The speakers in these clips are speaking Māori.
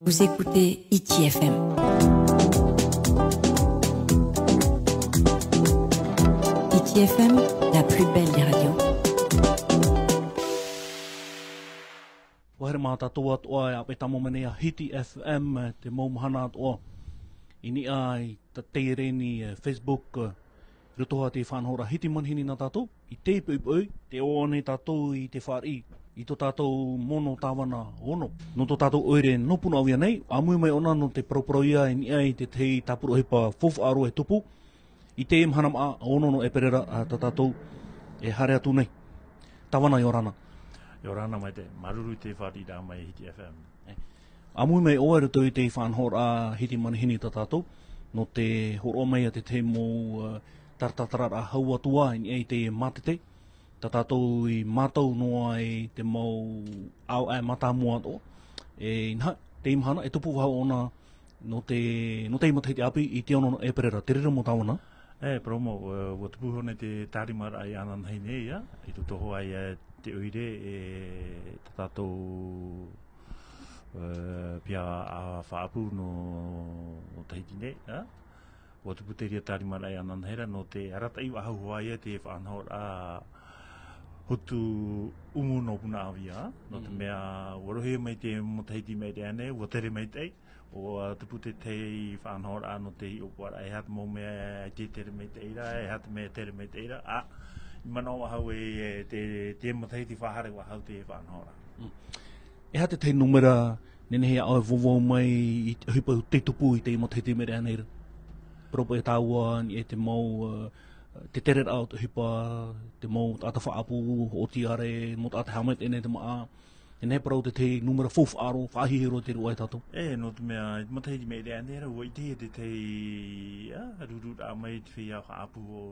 Vous écoutez Hiti FM. Hiti FM, la plus belle des radios. Wahare maha tātou atoa e ape tamo mene a Hiti FM te maumahana atoa. Ini ai ta teireni Facebook rutoha te whanhora Hiti manhini na tātou. I te ipoi, te oane tātou i te whari. I tō tātou mono Tavana ono. No tō tātou oire no Punaauia nei. Amui mai ona no te proproia i ni ai te tei tapuro hepa fofu aro e tupu. I te imhanam a ono no e perera a tā tātou e hare atu nei. Tavana i orana. Yorana mai te maruru te whari rā mai Hiti FM. Amui mai oa ruto i te whanhora Hiti manhini tā tātou. No te horo mai a te te mō tartatara a hau atua i ni ai te matete. Tā tātou i mātou noa e te mau au ai mata mua ato. E nha, te imahana e tupu wahau ona no te imata te api i te ono e perera. Te rira mo tāwana? Promo, o tupu hone te tārimara ai anan hei nei, i tu toho ai te uire e tā tātou pia a whaapu no Tahiti nei, o tupu te ria tārimara ai anan heira no te arata i wahau hoaia te whanhor a hotu umu no Punaauia, no te mea warohe mai te mo Tahiti mai te ane, o tere mai te, o tupu te tei whanhor a no te i opara, e hat mo mea te tere mai te ira, e hat mea tere mai te ira, i mana o wahau e te mo Tahiti whahare wahau te whanhor a. E hate te numera nene hea au vovo mai i hipa te tupu i te mo Tahiti mai te ane ira. Propo e tāua ni e te mau te tere au te hipa, te mau ata whaapu o tiare, mo ata hamet ene te maa. E ne parau te numera fofu aro, whahihiro te rua e tātou. No te mea, mo Tahiti mea rea nera, ua i te tei ruru a mai te whia whaapu o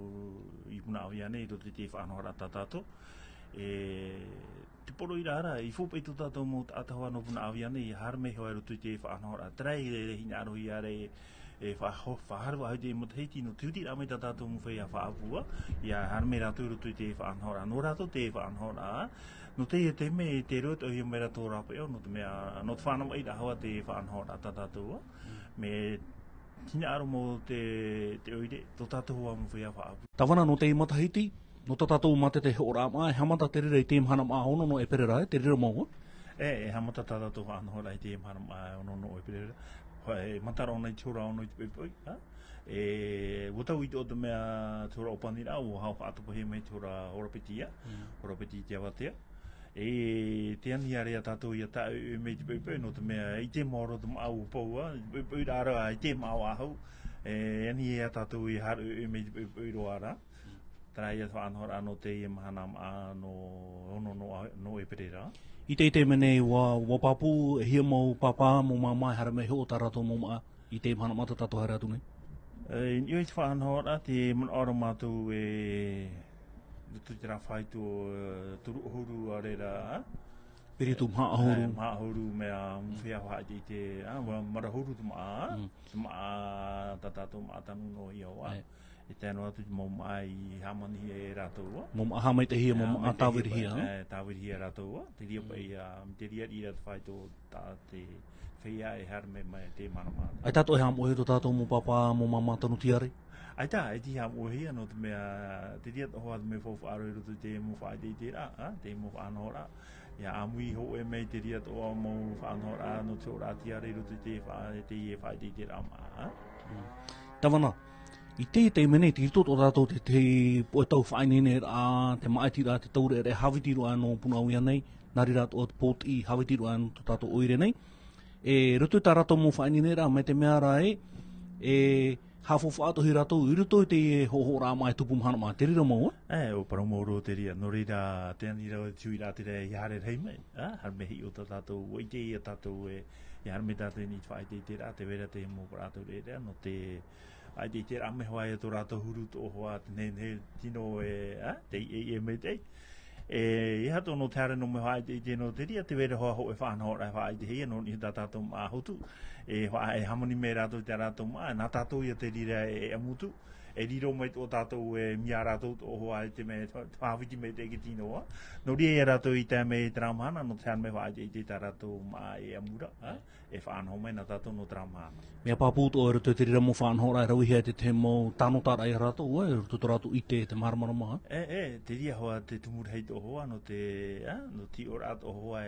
i Punaauia nei, to te whanhora tā tātou. Te poro i rara, i whopa i tō tātou mo ata hoa no Punaauia nei, har me hoa roto i te whanhora. Trai re hina aro i are, e whaharwa hau te mo Tahiti no tuti ramai tā tātou mo whea whaapua ia harme rātou roto i te whaanhora no rātou te whaanhora no te te me te roto hi me rātou rāpeo no te mea no te whanama i hawa te whaanhora tā tātou me tina aro mo te oire tō tātou hoa mo whea whaapua Tavana no te ima Tahiti no tā tātou mate te hora mai hamata te rira i te imhana maa ono no e perera te rira maua hamata tā tātou whaanhora i te imhana maa ono no e perera matara ona i tura ona i te pepoi. Wotau i te o te mea tura o panira, o hau whaatupa he mei tura horapetia, horapeti te awatea. Te ani area tātou i a tāu e mei te pepoi, no te mea i te maoro te maa u paua, pepoi rāra i te maa ahau. Ani e a tātou i haru e mei te pepoi roara. Tara i a whaanhora no te i mahana maa no e perera. I te mene wa papu e hia mau papa mo mama hara me ho tarato mo ma I te mana mata tato hara tu nei. Ni oi te whanhora te mon ora mātou e tu te rāwhai tu turu ohuru a reira. Piritu maa ahuru. Maa ahuru mea mwhia whaai te marahuru tu maa. Tu maa tatato maa tanu no i awa. E tēnō atu mō mai hamani e rātou. Mō maa hamai te hia, mō maa tāwiri hia. Tāwiri hia rātou. Te ria pai, te ria i rāt whai tō tā te whia e harme mai te mana mana. Ai tātou e hamohe tō tātou mō papa, mō mama tanu tiare? Ai tā, e ti hamohe no te mea, te ria tohoa te me whauwha aro i roto te mō whaai te rā, te mō whaanhora. Ia amui ho e mei te ria toa mō whaanhora no te ora tiare i roto te whaai te rā maa. Tavana. I te mene te rito tō tātou te poe tau whainene a te maiti rā te taure e hawiti roa no Punaauia nei, nari rā tō pōt I hawiti roa no tō tātou oire nei. E rito tā rātou mō whainene rā mai te mea rā e hawhawha atohi rātou I rito te hoho rā mai tupu mahana mai, te rira maua? O paramoro te ria, no reira te ani rau tui rā te rei hare rei mai, harme hi o tā tātou, o I te ia tātou e harme tātou ni whai te rā, te vera te mō rātou reira, no te ai te rame hoa e tō rātou huru tō hoa te tino te e mei te. I hato no te hare no me hoa te no te ria te wera hoa ho e whanhora e whaai te hea no ni tātou maa hotu. Hoa e hamoni me rātou te rātou maa, nā tātou ia te rira e amutu. Ediro mai o tātou mia rātou o hoa te me whāwhiti me te kitinoa. No ria e rātou I te me tramana, no te an me whae I te tā rātou maa e amura, e whaanho mai na tātou no tramana. Mea pāpūto o te tiri ramo whaanho rai rauhi te te mo tāno tāra I rātou, e rutu rātou I te maramara. Te ria hoa te tumurheit o hoa, no no ti o rātou o hoa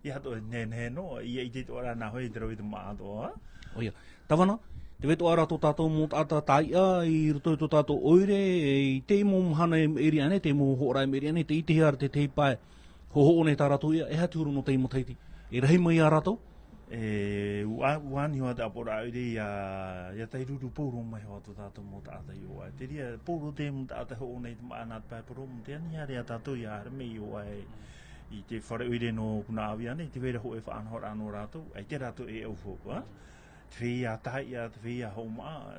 I hato ne no, I te ora na hoi te roi te maa toa. Oia, Tavana, te wetu ara tō tātou mō tāta taia, I ruto tō tātou oire, I te mō mhana eri ane, te mō hoora eri ane, te ite hiara te teipai, ho ne tā rātou ia, e ha tūru no te imo teiti. E rahi mai a rātou? Uani hoa te apora oire, ia tei ruru pōro mai hoa tō tātou mō tāta I oa. Te ria, pōro te mō tāta ho nei te maa nāt pai poro, mō te ani hare a tātou ia hare mei oa I te whare uire no Punaauia nei, te wera ho e whaanhora anō rātou, ai te rātou e au whoka. Te whea tahi a te whea hau maa,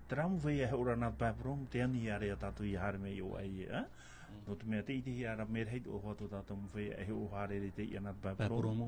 te ramu whea he ora nāt pāparom, te ani are a tātou I hare mei o ai e. No te mea te iti hi ara merheit o hoa tō tātou mwhea e he o hare re te I a nāt pāparom.